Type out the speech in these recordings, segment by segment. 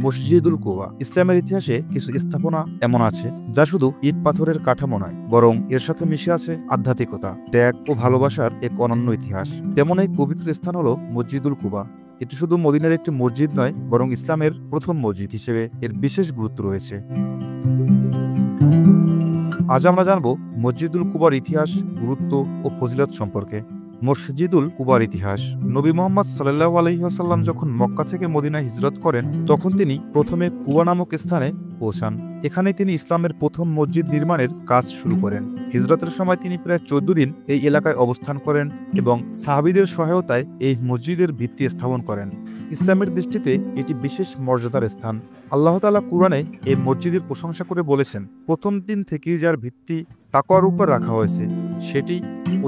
মসজিদুল কুবা। ইসলামের ইতিহাসে কিছু স্থাপনা এমন আছে যা শুধু ইট পাথরের কাঠামো নয়, বরং এর সাথে মিশে আছে আধ্যাত্মিকতা, ত্যাগ ও ভালোবাসার এক অনন্য ইতিহাস। তেমন এক পবিত্র স্থান হলো মসজিদুল কুবা। এটি শুধু মদিনার একটি মসজিদ নয়, বরং ইসলামের প্রথম মসজিদ হিসেবে এর বিশেষ গুরুত্ব রয়েছে। আজ আমরা জানব মসজিদুল কুবার ইতিহাস, গুরুত্ব ও ফজিলত সম্পর্কে। মসজিদুল কুবার ইতিহাস। নবী মুহাম্মদ সাল্লাল্লাহু আলাইহি ওয়াসাল্লাম যখন মক্কা থেকে মদিনায় হিজরত করেন, তখন তিনি প্রথমে কুবা নামক স্থানে পৌঁছান। এখানে তিনি ইসলামের প্রথম মসজিদ নির্মাণের কাজ শুরু করেন। হিজরতের সময় তিনি প্রায় 14 দিন এই এলাকায় অবস্থান করেন এবং সাহাবীদের সহায়তায় এই মসজিদের ভিত্তি স্থাপন করেন। ইসলামের দৃষ্টিতে এটি বিশেষ মর্যাদার স্থান। আল্লাহ তাআলা কুরআনে এই মসজিদের প্রশংসা করে বলেছেন, প্রথম দিন থেকে যার ভিত্তি তাকওয়ার উপর রাখা হয়েছে, সেটি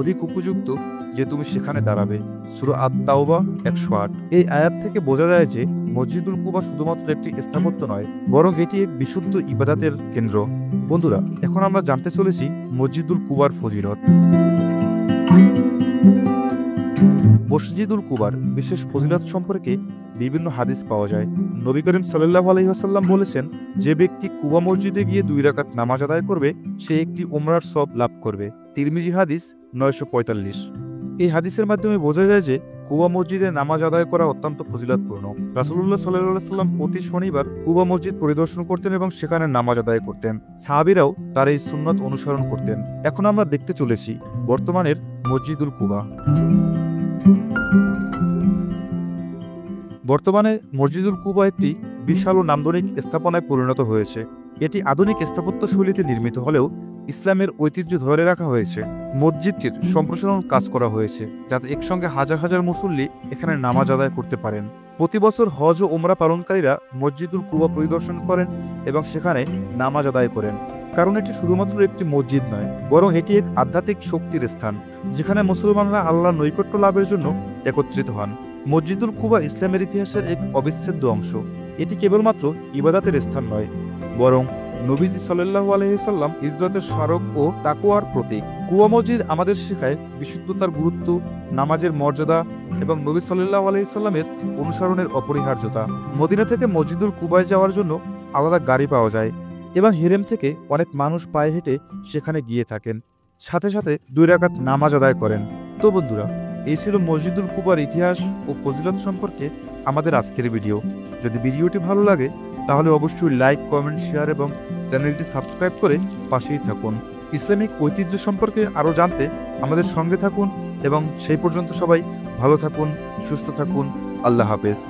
অধিক উপযুক্ত যে তুমি সেখানে দাঁড়াবে। সূরা আত-তাওবা 108। এই আয়াত থেকে বোঝা যায় যে মসজিদুল কুবা শুধুমাত্র একটি স্থাপত্য নয়, বরং এটি এক বিশুদ্ধ ইবাদতের কেন্দ্র। বন্ধুরা, এখন আমরা জানতে চলেছি মসজিদুল কুবার ফজিলত। মসজিদুল কুবার বিশেষ ফজিলত সম্পর্কে বিভিন্ন হাদিস পাওয়া যায়। নবী করিম সাল্লাল্লাহু আলাইহি ওয়াসাল্লাম বলেছেন, যে ব্যক্তি কুবা মসজিদে গিয়ে 2 রাকাত নামাজ আদায় করবে, সে একটি উমরার সওয়াব লাভ করবে। তিরমিজি হাদিস 945। এই হাদিসের মাধ্যমে বোঝা যায় যে কুবা মসজিদে নামাজ আদায় করা অত্যন্ত ফজিলতপূর্ণ। রাসূলুল্লাহ সাল্লাল্লাহু আলাইহি ওয়াসাল্লাম প্রতি শনিবার কুবা মসজিদ পরিদর্শন করতেন এবং সেখানে নামাজ আদায় করতেন। সাহাবীরাও তার এই সুন্নত অনুসরণ করতেন। এখন আমরা দেখতে চলেছি বর্তমানের মসজিদুল কুবা। বর্তমানে মসজিদুল কুবা একটি বিশাল ও নান্দনিক স্থাপনায় পরিণত হয়েছে। এটি আধুনিক স্থাপত্য শৈলীতে নির্মিত হলেও ইসলামের ঐতিহ্য ধরে রাখা হয়েছে। মসজিদটির সম্প্রসারণ কাজ করা হয়েছে যাতে একসঙ্গে হাজার হাজার মুসল্লি এখানে নামাজ আদায় করতে পারেন। প্রতি বছর হজ ও ওমরা পালনকারীরা মসজিদুল কুবা পরিদর্শন করেন এবং সেখানে নামাজ আদায় করেন, কারণ এটি শুধুমাত্র একটি মসজিদ নয়, বরং এটি এক আধ্যাত্মিক শক্তির স্থান যেখানে মুসলমানরা আল্লাহর নৈকট্য লাভের জন্য একত্রিত হন। মসজিদুল কুবা ইসলামের ইতিহাসের এক অবিচ্ছেদ্য অংশ। এটি কেবলমাত্র ইবাদতের স্থান নয়, বরং নবীজি সাল্লাল্লাহু আলাইহি ওয়াসাল্লাম হিজরতের স্মারক ও তাকওয়ার প্রতীক। কুবা মসজিদ আমাদের শেখায় বিশুদ্ধতার গুরুত্ব, নামাজের মর্যাদা এবং নবী সাল্লাল্লাহু আলাইহি ওয়াসাল্লামের অনুসরণের অপরিহার্যতা। মদিনা থেকে মসজিদুল কুবায় যাওয়ার জন্য আলাদা গাড়ি পাওয়া যায় এবং হেরেম থেকে অনেক মানুষ পায়ে হেঁটে সেখানে গিয়ে থাকেন, সাথে সাথে 2 রাকাত নামাজ আদায় করেন। তো বন্ধুরা, এই ছিল মসজিদুল কুবার ইতিহাস ও ফজিলত সম্পর্কে আমাদের আজকের ভিডিও। যদি ভিডিওটি ভালো লাগে তাহলে অবশ্যই লাইক, কমেন্ট, শেয়ার এবং চ্যানেলটি সাবস্ক্রাইব করে পাশেই থাকুন। ইসলামিক ঐতিহ্য সম্পর্কে আরও জানতে আমাদের সঙ্গে থাকুন এবং সেই পর্যন্ত সবাই ভালো থাকুন, সুস্থ থাকুন। আল্লাহ হাফেজ।